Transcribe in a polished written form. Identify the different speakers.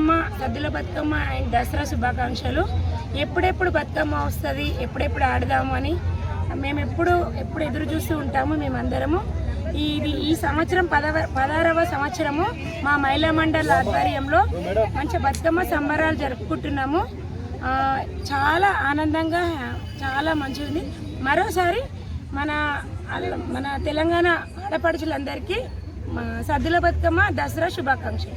Speaker 1: బతుకమ్మ, సద్దుల Bathukamma and Dasara శుభాకాంక్షలు. ఎప్పుడెప్పుడు బతుకమ్మ వస్తుంది, ఎప్పుడెప్పుడు ఆడదాము అని మేము ఎప్పుడు ఎదురు చూస్తూ ఉంటాము. మేమందరము ఈ సంవత్సరం 16వ సంవత్సరము మా మహిళా మండలి ఆధ్వర్యంలో మంచి బతుకమ్మ సంబరాలు జరుపుకుంటున్నాము. చాలా ఆనందంగా, చాలా మంచిది. మరోసారి మన తెలంగాణ ఆడపడుచులందరికీ సద్దుల బతుకమ్మ దసరా శుభాకాంక్షలు.